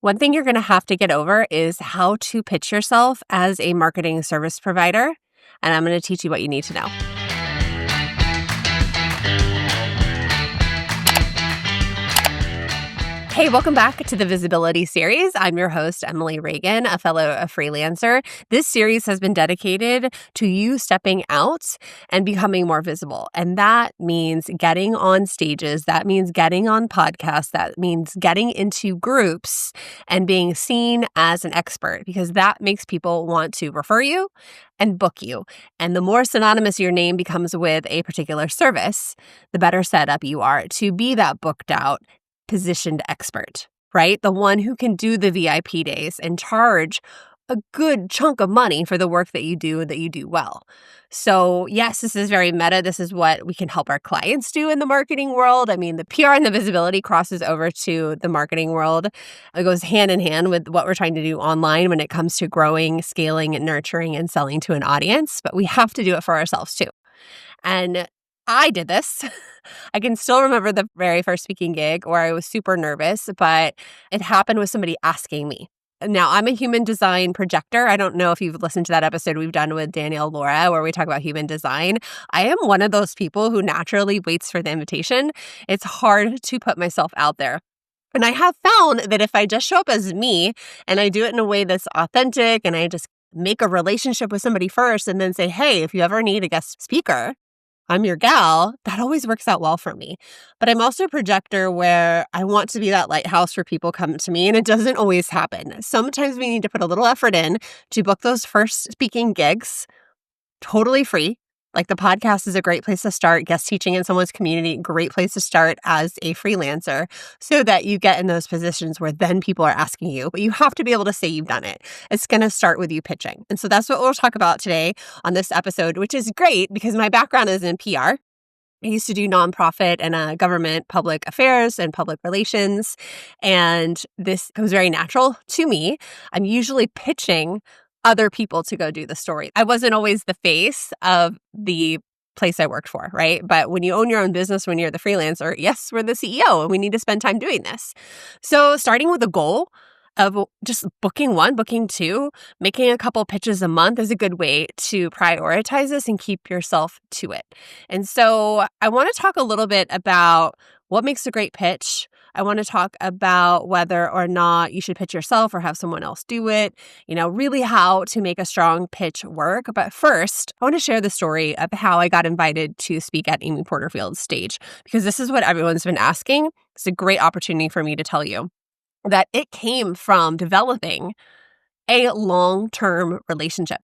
One thing you're going to have to get over is how to pitch yourself as a marketing service provider, and I'm going to teach you what you need to know. Hey, welcome back to the Visibility series. I'm your host, Emily Reagan, a fellow freelancer. This series has been dedicated to you stepping out and becoming more visible. And that means getting on stages. That means getting on podcasts. That means getting into groups and being seen as an expert, because that makes people want to refer you and book you. And the more synonymous your name becomes with a particular service, the better set up you are to be that booked out, positioned expert, right? The one who can do the VIP days and charge a good chunk of money for the work that you do well. So yes, this is very meta. This is what we can help our clients do in the marketing world. I mean, the PR and the visibility crosses over to the marketing world. It goes hand in hand with what we're trying to do online when it comes to growing, scaling, and nurturing and selling to an audience. But we have to do it for ourselves too. And I did this. I can still remember the very first speaking gig where I was super nervous, but it happened with somebody asking me. Now, I'm a human design projector. I don't know if you've listened to that episode we've done with Danielle Laura where we talk about human design. I am one of those people who naturally waits for the invitation. It's hard to put myself out there. And I have found that if I just show up as me and I do it in a way that's authentic and I just make a relationship with somebody first and then say, hey, if you ever need a guest speaker, I'm your gal, that always works out well for me. But I'm also a projector where I want to be that lighthouse for people come to me, and it doesn't always happen. Sometimes we need to put a little effort in to book those first speaking gigs totally free. Like the podcast is a great place to start. Guest teaching in someone's community, great place to start as a freelancer so that you get in those positions where then people are asking you. But you have to be able to say you've done it. It's going to start with you pitching. And so that's what we'll talk about today on this episode, which is great because my background is in PR. I used to do nonprofit and government public affairs and public relations. And this comes very natural to me. I'm usually pitching other people to go do the story. I wasn't always the face of the place I worked for, right? But when you own your own business, when you're the freelancer, yes, we're the CEO and we need to spend time doing this. So starting with a goal of just booking one, booking two, making a couple pitches a month is a good way to prioritize this and keep yourself to it. And so I want to talk a little bit about what makes a great pitch. I want to talk about whether or not you should pitch yourself or have someone else do it, really how to make a strong pitch work. But first, I want to share the story of how I got invited to speak at Amy Porterfield's stage, because this is what everyone's been asking. It's a great opportunity for me to tell you that it came from developing a long-term relationship.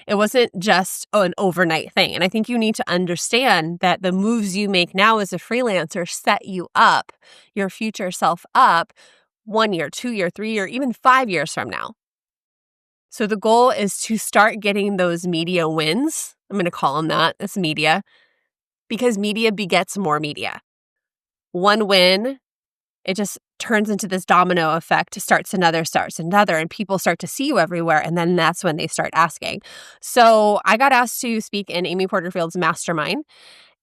It wasn't just an overnight thing. And I think you need to understand that the moves you make now as a freelancer set you up, your future self up 1 year, 2 year, 3 year, even 5 years from now. So the goal is to start getting those media wins. I'm going to call them that. It's media, because media begets more media. One win, it just turns into this domino effect, starts another, and people start to see you everywhere, and then that's when they start asking. So I got asked to speak in Amy Porterfield's mastermind,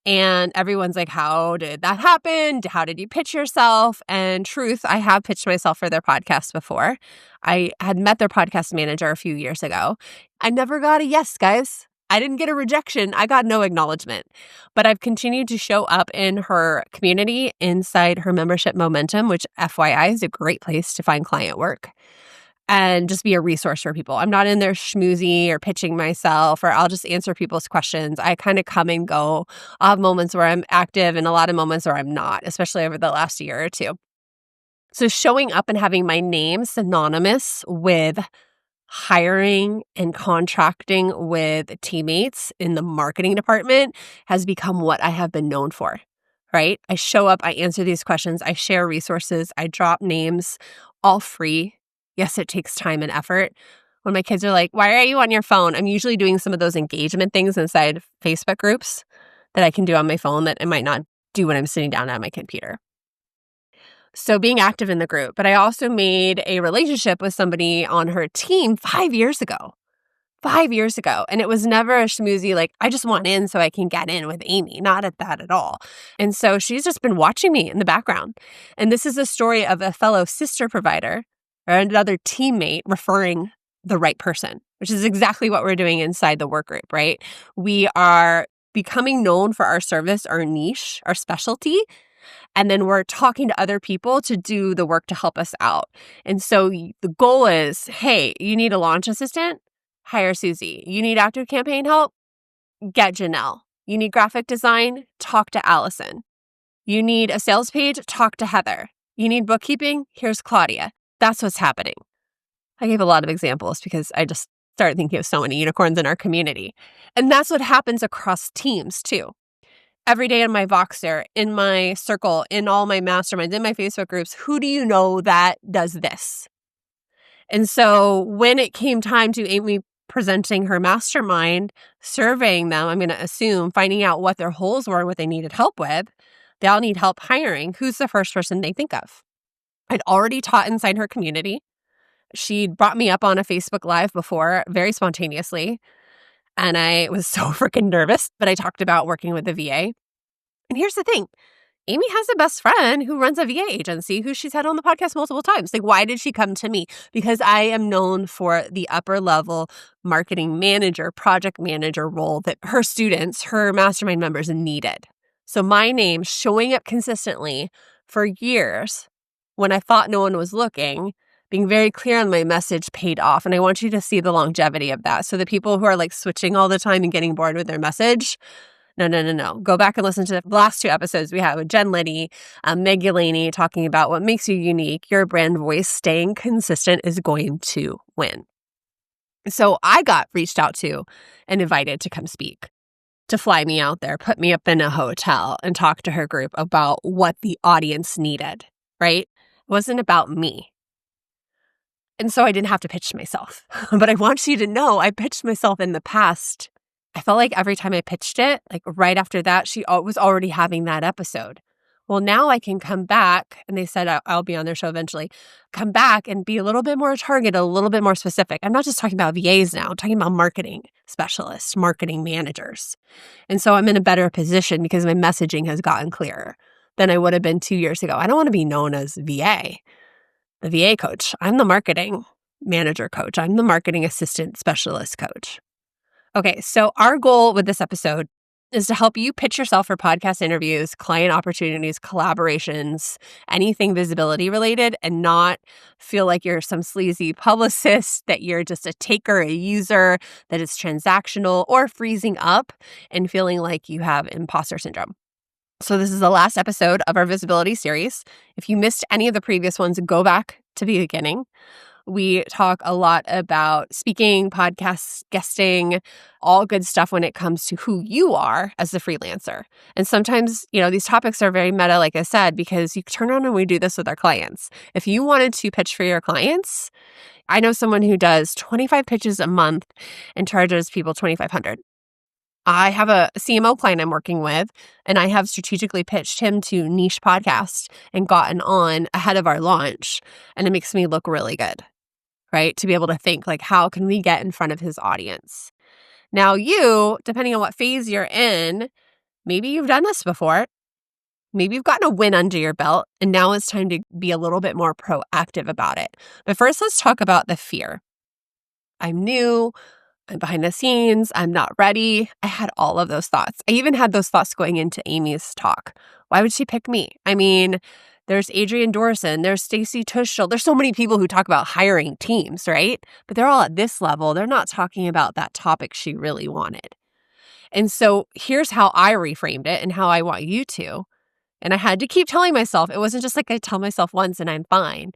and everyone's like, how did that happen? How did you pitch yourself? And truth, I have pitched myself for their podcast before. I had met their podcast manager a few years ago. I never got a yes, guys. I didn't get a rejection. I got no acknowledgement. But I've continued to show up in her community inside her membership Momentum, which FYI is a great place to find client work and just be a resource for people. I'm not in there schmoozy or pitching myself, or I'll just answer people's questions. I kind of come and go. I'll have moments where I'm active and a lot of moments where I'm not, especially over the last year or two. So showing up and having my name synonymous with hiring and contracting with teammates in the marketing department has become what I have been known for, right? I show up, I answer these questions, I share resources, I drop names, all free. Yes, it takes time and effort. When my kids are like, why are you on your phone? I'm usually doing some of those engagement things inside Facebook groups that I can do on my phone that I might not do when I'm sitting down at my computer. So being active in the group. But I also made a relationship with somebody on her team 5 years ago. 5 years ago. And it was never a schmoozy, like, I just want in so I can get in with Amy. Not at that at all. And so she's just been watching me in the background. And this is a story of a fellow sister provider or another teammate referring the right person, which is exactly what we're doing inside the work group, right? We are becoming known for our service, our niche, our specialty, and then we're talking to other people to do the work to help us out. And so the goal is, hey, you need a launch assistant? Hire Susie. You need active campaign help? Get Janelle. You need graphic design? Talk to Allison. You need a sales page? Talk to Heather. You need bookkeeping? Here's Claudia. That's what's happening. I gave a lot of examples because I just started thinking of so many unicorns in our community. And that's what happens across teams too. Every day in my Voxer, in my circle, in all my masterminds, in my Facebook groups, who do you know that does this? And so when it came time to Amy presenting her mastermind, surveying them, I'm going to assume, finding out what their holes were and what they needed help with, they all need help hiring. Who's the first person they think of? I'd already taught inside her community. She'd brought me up on a Facebook Live before, very spontaneously. And I was so freaking nervous, but I talked about working with the VA. And here's the thing. Amy has a best friend who runs a VA agency who she's had on the podcast multiple times. Like, why did she come to me? Because I am known for the upper level marketing manager, project manager role that her students, her mastermind members needed. So my name showing up consistently for years when I thought no one was looking, being very clear on my message paid off. And I want you to see the longevity of that. So the people who are like switching all the time and getting bored with their message, no. Go back and listen to the last 2 episodes we had with Jen Liddy, Meg Ulaney, talking about what makes you unique. Your brand voice, staying consistent is going to win. So I got reached out to and invited to come speak, to fly me out there, put me up in a hotel and talk to her group about what the audience needed, right? It wasn't about me. And so I didn't have to pitch myself. But I want you to know I pitched myself in the past. I felt like every time I pitched it, like right after that, she was already having that episode. Well, now I can come back, and they said I'll be on their show eventually, come back and be a little bit more targeted, a little bit more specific. I'm not just talking about VAs now, I'm talking about marketing specialists, marketing managers. And so I'm in a better position because my messaging has gotten clearer than I would have been 2 years ago. I don't want to be known as VA, the VA coach. I'm the marketing manager coach. I'm the marketing assistant specialist coach. Okay, so our goal with this episode is to help you pitch yourself for podcast interviews, client opportunities, collaborations, anything visibility related, and not feel like you're some sleazy publicist, that you're just a taker, a user, that is transactional, or freezing up and feeling like you have imposter syndrome. So this is the last episode of our visibility series. If you missed any of the previous ones, go back to the beginning. We talk a lot about speaking, podcasts, guesting, all good stuff when it comes to who you are as a freelancer. And sometimes, these topics are very meta, like I said, because you turn around and we do this with our clients. If you wanted to pitch for your clients, I know someone who does 25 pitches a month and charges people $2,500. I have a CMO client I'm working with, and I have strategically pitched him to niche podcasts and gotten on ahead of our launch. And it makes me look really good, right? To be able to think, like, how can we get in front of his audience? Now you, depending on what phase you're in, maybe you've done this before. Maybe you've gotten a win under your belt, and now it's time to be a little bit more proactive about it. But first, let's talk about the fear. I'm new. I'm behind the scenes. I'm not ready. I had all of those thoughts. I even had those thoughts going into Amy's talk. Why would she pick me? I mean, there's Adrienne Dorson, there's Stacy Tuschel. There's so many people who talk about hiring teams, right? But they're all at this level. They're not talking about that topic she really wanted. And so here's how I reframed it and how I want you to. And I had to keep telling myself, it wasn't just like I tell myself once and I'm fine.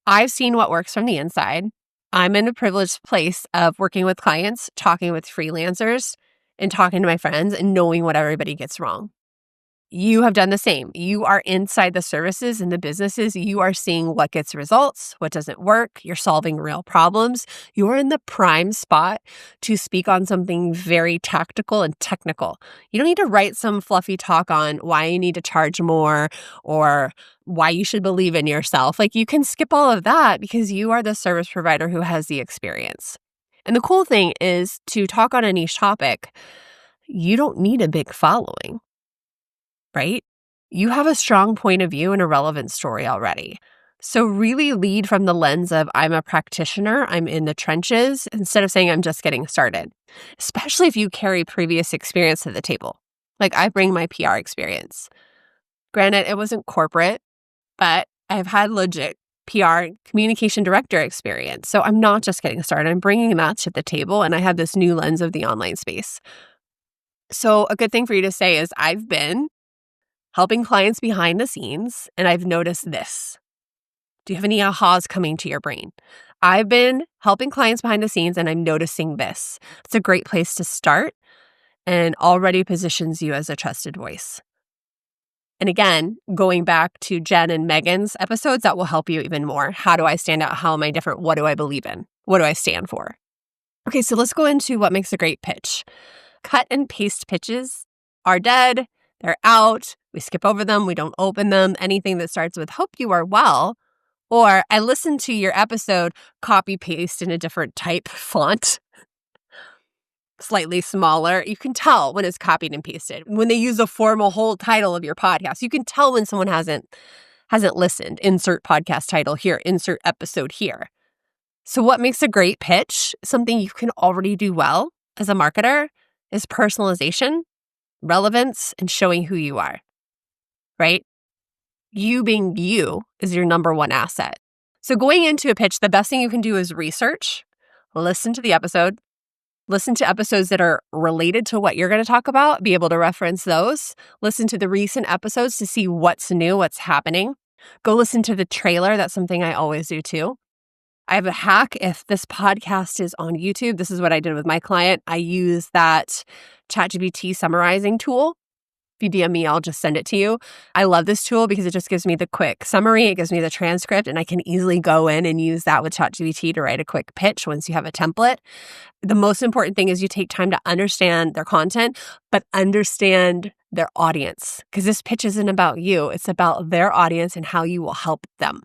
I've seen what works from the inside. I'm in a privileged place of working with clients, talking with freelancers, and talking to my friends and knowing what everybody gets wrong. You have done the same. You are inside the services and the businesses. You are seeing what gets results, what doesn't work. You're solving real problems. You are in the prime spot to speak on something very tactical and technical. You don't need to write some fluffy talk on why you need to charge more or why you should believe in yourself. Like, you can skip all of that because you are the service provider who has the experience. And the cool thing is, to talk on a niche topic, you don't need a big following. Right? You have a strong point of view and a relevant story already. So really lead from the lens of I'm a practitioner, I'm in the trenches, instead of saying I'm just getting started, especially if you carry previous experience to the table. Like I bring my PR experience. Granted, it wasn't corporate, but I've had legit PR communication director experience. So I'm not just getting started. I'm bringing that to the table and I have this new lens of the online space. So a good thing for you to say is I've been helping clients behind the scenes and I've noticed this. Do you have any ahas coming to your brain? I've been helping clients behind the scenes and I'm noticing this. It's a great place to start and already positions you as a trusted voice. And again, going back to Jen and Megan's episodes, that will help you even more. How do I stand out? How am I different? What do I believe in? What do I stand for? Okay, so let's go into what makes a great pitch. Cut and paste pitches are dead. They're out. We skip over them. We don't open them. Anything that starts with hope you are well, or I listened to your episode, copy paste in a different type font, slightly smaller. You can tell when it's copied and pasted. When they use a formal whole title of your podcast, you can tell when someone hasn't listened. Insert podcast title here, insert episode here. So what makes a great pitch, something you can already do well as a marketer, is personalization, relevance, and showing who you are, right? You being you is your number one asset. So going into a pitch, the best thing you can do is research, listen to the episode, listen to episodes that are related to what you're going to talk about, be able to reference those, listen to the recent episodes to see what's new, what's happening. Go listen to the trailer. That's something I always do too. I have a hack. If this podcast is on YouTube, this is what I did with my client. I use that ChatGPT summarizing tool. If you DM me, I'll just send it to you. I love this tool because it just gives me the quick summary. It gives me the transcript, and I can easily go in and use that with ChatGPT to write a quick pitch once you have a template. The most important thing is you take time to understand their content, but understand their audience, because this pitch isn't about you. It's about their audience and how you will help them.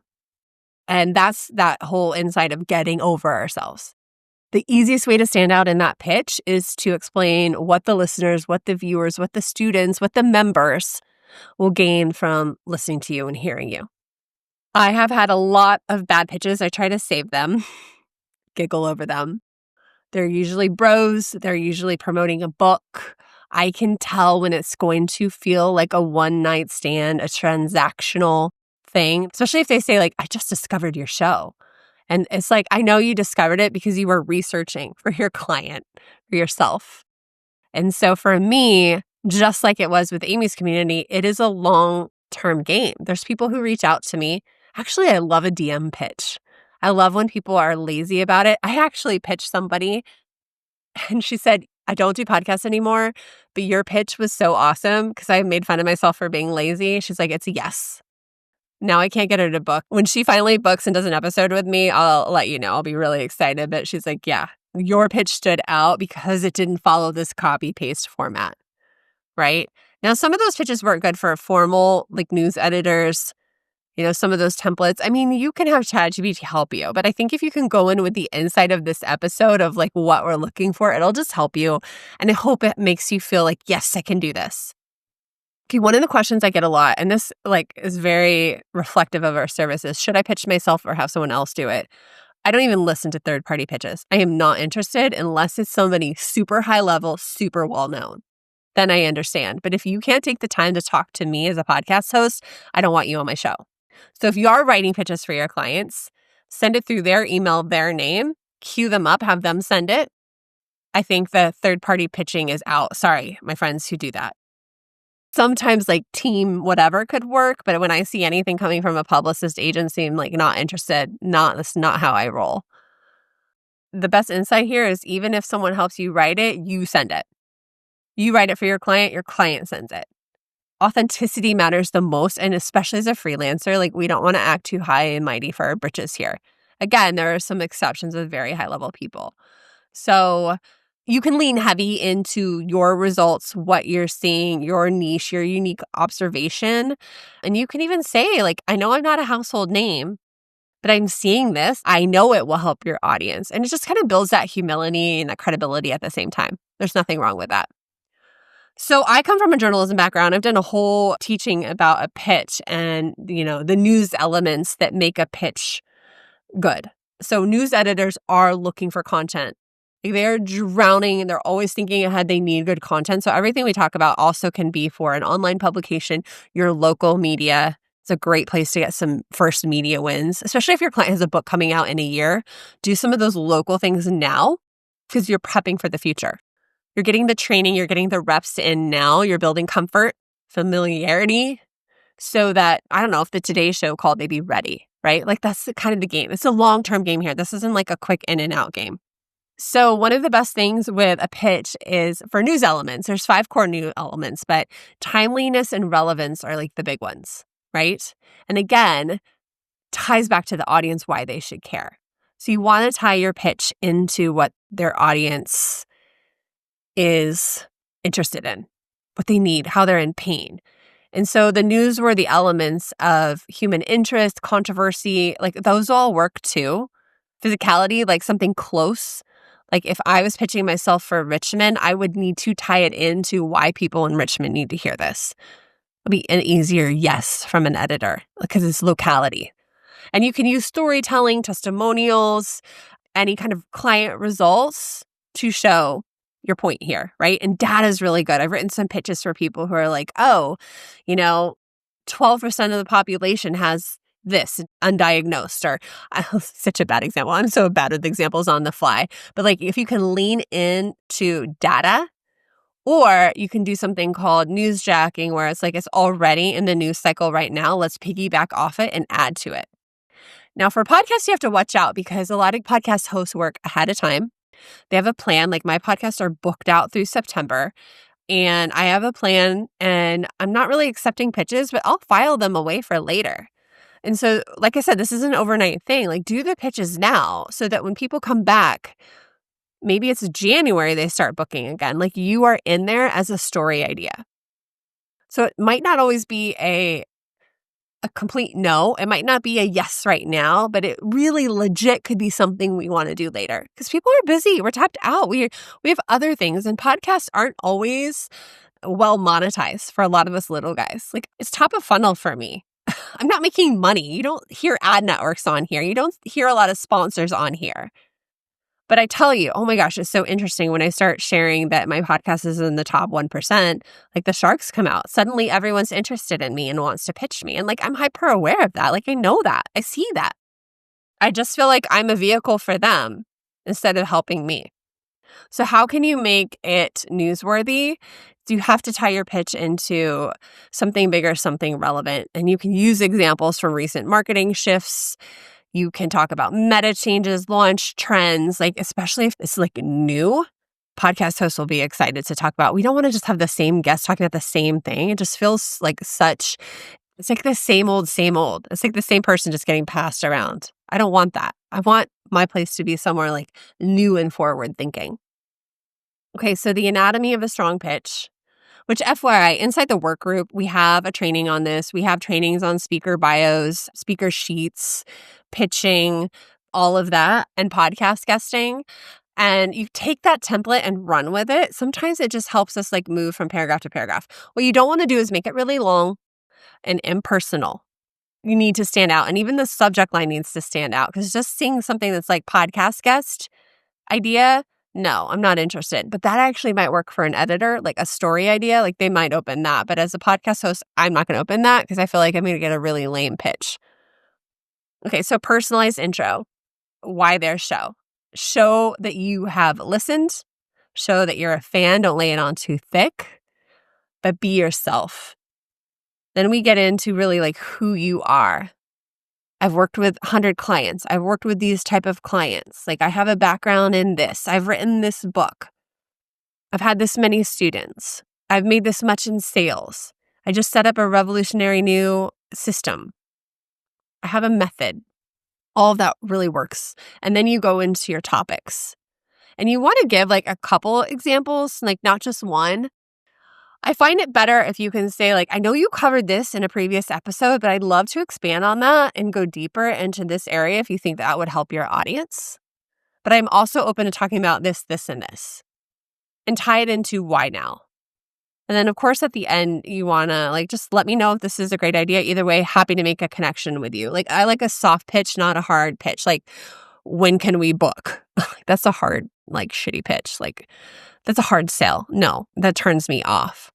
And that's that whole insight of getting over ourselves. The easiest way to stand out in that pitch is to explain what the listeners, what the viewers, what the students, what the members will gain from listening to you and hearing you. I have had a lot of bad pitches. I try to save them, giggle over them. They're usually bros. They're usually promoting a book. I can tell when it's going to feel like a one-night stand, a transactional thing, especially if they say like, I just discovered your show. And it's like, I know you discovered it because you were researching for your client, for yourself. And so for me, just like it was with Amy's community, it is a long-term game. There's people who reach out to me. Actually, I love a DM pitch. I love when people are lazy about it. I actually pitched somebody and she said, I don't do podcasts anymore, but your pitch was so awesome because I made fun of myself for being lazy. She's like, it's a yes. Now I can't get her to book. When she finally books and does an episode with me, I'll let you know. I'll be really excited. But she's like, yeah, your pitch stood out because it didn't follow this copy-paste format, right? Now, some of those pitches weren't good for formal, like news editors, some of those templates. I mean, you can have ChatGPT help you. But I think if you can go in with the insight of this episode of like what we're looking for, it'll just help you. And I hope it makes you feel like, yes, I can do this. Okay, one of the questions I get a lot, and this is very reflective of our services, should I pitch myself or have someone else do it? I don't even listen to third-party pitches. I am not interested unless it's somebody super high level, super well-known. Then I understand. But if you can't take the time to talk to me as a podcast host, I don't want you on my show. So if you are writing pitches for your clients, send it through their email, their name, queue them up, have them send it. I think the third-party pitching is out. Sorry, my friends who do that. Sometimes team whatever could work, but when I see anything coming from a publicist agency, I'm not interested. That's not how I roll. The best insight here is even if someone helps you write it, you send it. You write it for your client sends it. Authenticity matters the most, and especially as a freelancer, we don't want to act too high and mighty for our britches here. Again, there are some exceptions with very high-level people. So you can lean heavy into your results, what you're seeing, your niche, your unique observation. And you can even say, I know I'm not a household name, but I'm seeing this. I know it will help your audience. And it just kind of builds that humility and that credibility at the same time. There's nothing wrong with that. So I come from a journalism background. I've done a whole teaching about a pitch and, the news elements that make a pitch good. So news editors are looking for content. Like, they're drowning and they're always thinking ahead. They need good content. So everything we talk about also can be for an online publication, your local media. It's a great place to get some first media wins, especially if your client has a book coming out in a year. Do some of those local things now because you're prepping for the future. You're getting the training, you're getting the reps in now, you're building comfort, familiarity, so that, I don't know, if the Today Show called, they'd be ready, right? Like, that's kind of the game. It's a long-term game here. This isn't like a quick in and out game. So one of the best things with a pitch is for news elements. There's 5 core new elements, but timeliness and relevance are like the big ones, right? And again, ties back to the audience, why they should care. So you want to tie your pitch into what their audience is interested in, what they need, how they're in pain. And so the newsworthy elements of human interest, controversy, like those all work too. Physicality, like something close. Like if I was pitching myself for Richmond, I would need to tie it into why people in Richmond need to hear this. It'll be an easier yes from an editor because it's locality. And you can use storytelling, testimonials, any kind of client results to show your point here, right? And data is really good. I've written some pitches for people who are like, 12% of the population has this undiagnosed, or such a bad example. I'm so bad with examples on the fly. But like, if you can lean into data, or you can do something called newsjacking, where it's like it's already in the news cycle right now. Let's piggyback off it and add to it. Now, for podcasts, you have to watch out because a lot of podcast hosts work ahead of time. They have a plan. Like, my podcasts are booked out through September, and I have a plan, and I'm not really accepting pitches, but I'll file them away for later. And so, like I said, this is an overnight thing. Like, do the pitches now so that when people come back, maybe it's January, they start booking again. Like, you are in there as a story idea. So it might not always be a complete no. It might not be a yes right now, but it really legit could be something we want to do later because people are busy. We're tapped out. We have other things, and podcasts aren't always well monetized for a lot of us little guys. Like, it's top of funnel for me. I'm not making money. You don't hear ad networks on here. You don't hear a lot of sponsors on here. But I tell you, oh my gosh, it's so interesting when I start sharing that my podcast is in the top 1%, like the sharks come out. Suddenly everyone's interested in me and wants to pitch me. And like, I'm hyper aware of that. Like, I know that. I see that. I just feel like I'm a vehicle for them instead of helping me. So how can you make it newsworthy? You have to tie your pitch into something bigger, something relevant. And you can use examples from recent marketing shifts. You can talk about meta changes, launch trends, like especially if it's like new. Podcast hosts will be excited to talk about. We don't want to just have the same guest talking about the same thing. It just feels like it's like the same old, same old. It's like the same person just getting passed around. I don't want that. I want my place to be somewhere like new and forward thinking. Okay, so the anatomy of a strong pitch, which FYI, inside the work group, we have a training on this. We have trainings on speaker bios, speaker sheets, pitching, all of that, and podcast guesting. And you take that template and run with it. Sometimes it just helps us like move from paragraph to paragraph. What you don't want to do is make it really long and impersonal. You need to stand out. And even the subject line needs to stand out because just seeing something that's like podcast guest idea, no, I'm not interested. But that actually might work for an editor, like a story idea, like they might open that. But as a podcast host, I'm not going to open that because I feel like I'm going to get a really lame pitch. Okay, so personalized intro. Why their show? Show that you have listened. Show that you're a fan. Don't lay it on too thick, but be yourself. Then we get into really like who you are. I've worked with 100 clients. I've worked with these type of clients. Like, I have a background in this. I've written this book. I've had this many students. I've made this much in sales. I just set up a revolutionary new system. I have a method. All of that really works. And then you go into your topics. And you want to give like a couple examples, like not just one. I find it better if you can say, like, I know you covered this in a previous episode, but I'd love to expand on that and go deeper into this area if you think that would help your audience. But I'm also open to talking about this, this, and this. And tie it into why now. And then, of course, at the end, you want to just let me know if this is a great idea. Either way, happy to make a connection with you. I like a soft pitch, not a hard pitch. When can we book? That's a hard, shitty pitch. That's a hard sale. No, that turns me off.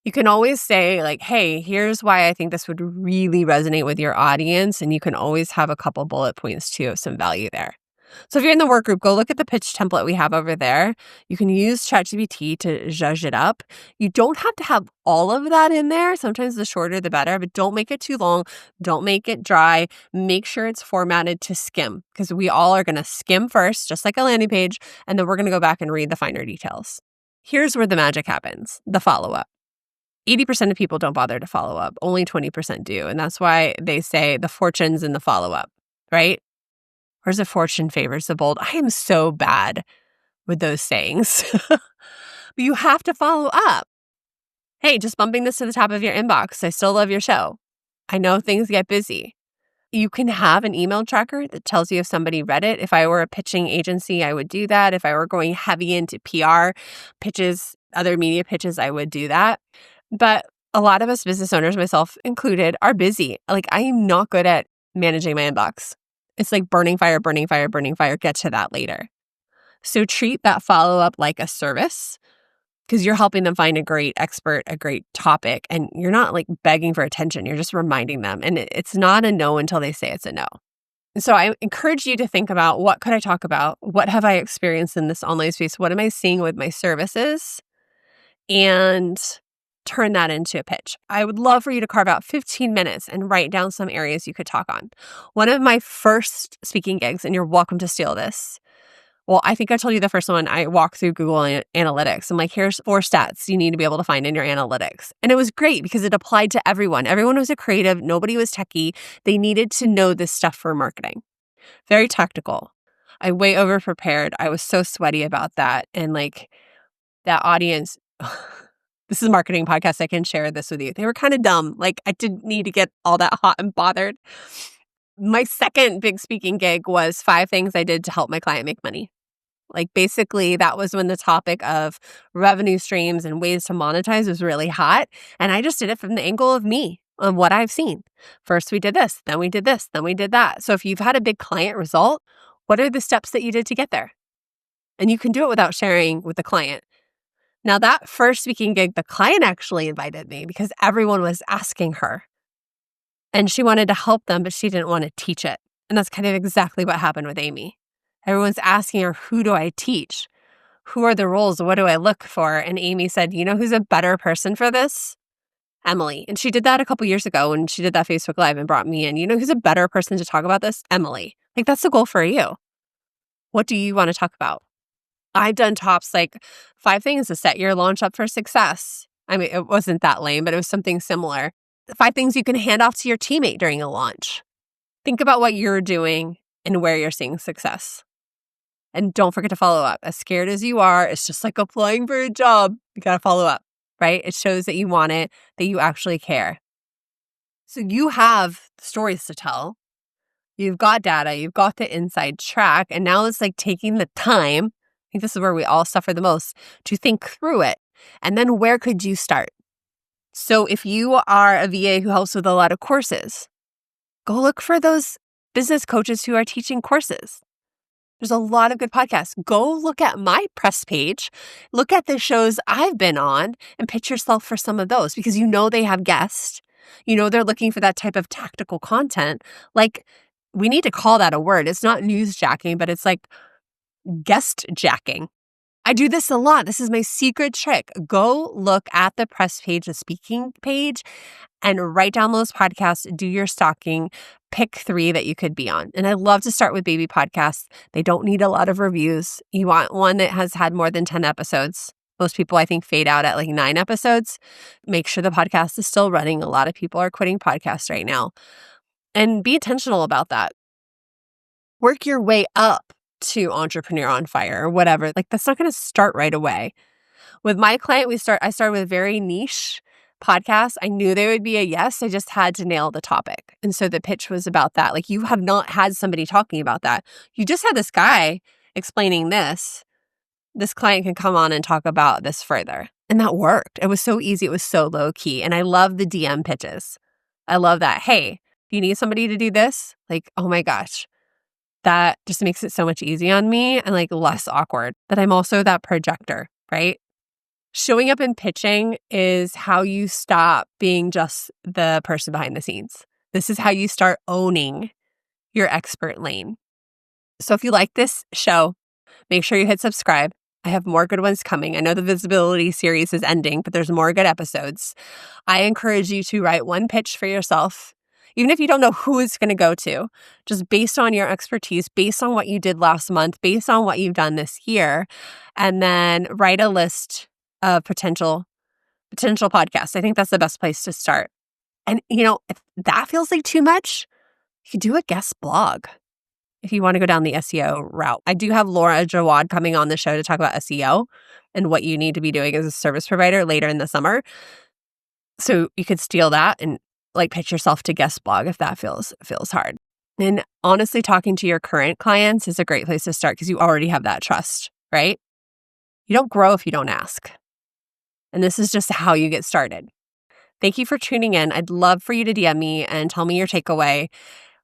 You can always say hey, here's why I think this would really resonate with your audience. And you can always have a couple bullet points too of some value there. So if you're in the work group, go look at the pitch template we have over there. You can use ChatGPT to zhuzh it up. You don't have to have all of that in there. Sometimes the shorter, the better, but don't make it too long. Don't make it dry. Make sure it's formatted to skim, because we all are going to skim first, just like a landing page, and then we're going to go back and read the finer details. Here's where the magic happens, the follow-up. 80% of people don't bother to follow up. Only 20% do. And that's why they say the fortune's in the follow-up, right? Or is it fortune favors the bold? I am so bad with those sayings. But you have to follow up. Hey, just bumping this to the top of your inbox. I still love your show. I know things get busy. You can have an email tracker that tells you if somebody read it. If I were a pitching agency, I would do that. If I were going heavy into PR pitches, other media pitches, I would do that. But a lot of us business owners, myself included, are busy. I am not good at managing my inbox. It's like burning fire, burning fire, burning fire. Get to that later. So treat that follow-up like a service, because you're helping them find a great expert, a great topic, and you're not begging for attention. You're just reminding them. And it's not a no until they say it's a no. And so I encourage you to think about, what could I talk about? What have I experienced in this online space? What am I seeing with my services? And turn that into a pitch. I would love for you to carve out 15 minutes and write down some areas you could talk on. One of my first speaking gigs, and you're welcome to steal this. Well, I think I told you the first one. I walked through Google Analytics. I'm here's 4 stats you need to be able to find in your analytics. And it was great because it applied to everyone. Everyone was a creative. Nobody was techie. They needed to know this stuff for marketing. Very tactical. I way over prepared. I was so sweaty about that. And that audience... This is a marketing podcast. I can share this with you. They were kind of dumb. I didn't need to get all that hot and bothered. My second big speaking gig was 5 things I did to help my client make money. Basically, that was when the topic of revenue streams and ways to monetize was really hot. And I just did it from the angle of me, of what I've seen. First, we did this, then we did this, then we did that. So if you've had a big client result, what are the steps that you did to get there? And you can do it without sharing with the client. Now, that first speaking gig, the client actually invited me because everyone was asking her. And she wanted to help them, but she didn't want to teach it. And that's kind of exactly what happened with Amy. Everyone's asking her, who do I teach? Who are the roles? What do I look for? And Amy said, you know who's a better person for this? Emily. And she did that a couple years ago when she did that Facebook Live and brought me in. You know who's a better person to talk about this? Emily. That's the goal for you. What do you want to talk about? I've done tops 5 things to set your launch up for success. I mean, it wasn't that lame, but it was something similar. 5 things you can hand off to your teammate during a launch. Think about what you're doing and where you're seeing success. And don't forget to follow up. As scared as you are, it's just like applying for a job. You got to follow up, right? It shows that you want it, that you actually care. So you have stories to tell. You've got data. You've got the inside track. And now it's taking the time. I think this is where we all suffer the most, to think through it. And then where could you start? So if you are a VA who helps with a lot of courses, go look for those business coaches who are teaching courses. There's a lot of good podcasts. Go look at my press page, look at the shows I've been on, and pitch yourself for some of those, because they have guests. They're looking for that type of tactical content. We need to call that a word. It's not newsjacking, but it's guest jacking. I do this a lot. This is my secret trick. Go look at the press page, the speaking page, and write down those podcasts, do your stalking, pick 3 that you could be on. And I love to start with baby podcasts. They don't need a lot of reviews. You want one that has had more than 10 episodes. Most people, I think, fade out at 9 episodes. Make sure the podcast is still running. A lot of people are quitting podcasts right now. And be intentional about that. Work your way up to Entrepreneur on Fire or whatever. That's not going to start right away. With my client, I started with very niche podcasts. I knew they would be a yes. I just had to nail the topic. And so the pitch was about that. You have not had somebody talking about that. You just had this guy explaining this. this client can come on and talk about this further. And that worked. It was so easy. It was so low key. And I love the DM pitches. I love that. Hey, you need somebody to do this? Like, oh my gosh, that just makes it so much easier on me and like less awkward. But I'm also that projector, right? Showing up and pitching is how you stop being just the person behind the scenes. This is how you start owning your expert lane. So if you like this show, make sure you hit subscribe. I have more good ones coming. I know the visibility series is ending, but there's more good episodes. I encourage you to write one pitch for yourself, even if you don't know who it's going to go to, just based on your expertise, based on what you did last month, based on what you've done this year, and then write a list of potential podcasts. I think that's the best place to start. And, if that feels like too much, you could do a guest blog if you want to go down the SEO route. I do have Laura Jawad coming on the show to talk about SEO and what you need to be doing as a service provider later in the summer. So you could steal that and like pitch yourself to guest blog if that feels hard. And honestly, talking to your current clients is a great place to start because you already have that trust, right? You don't grow if you don't ask. And this is just how you get started. Thank you for tuning in. I'd love for you to DM me and tell me your takeaway.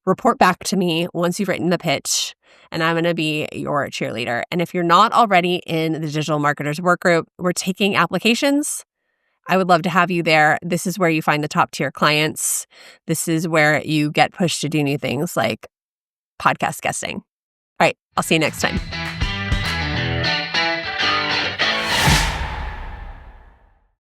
Report back to me once you've written the pitch, and I'm going to be your cheerleader. And if you're not already in the Digital Marketers Workgroup, we're taking applications. I would love to have you there. This is where you find the top tier clients. This is where you get pushed to do new things like podcast guesting. All right, I'll see you next time.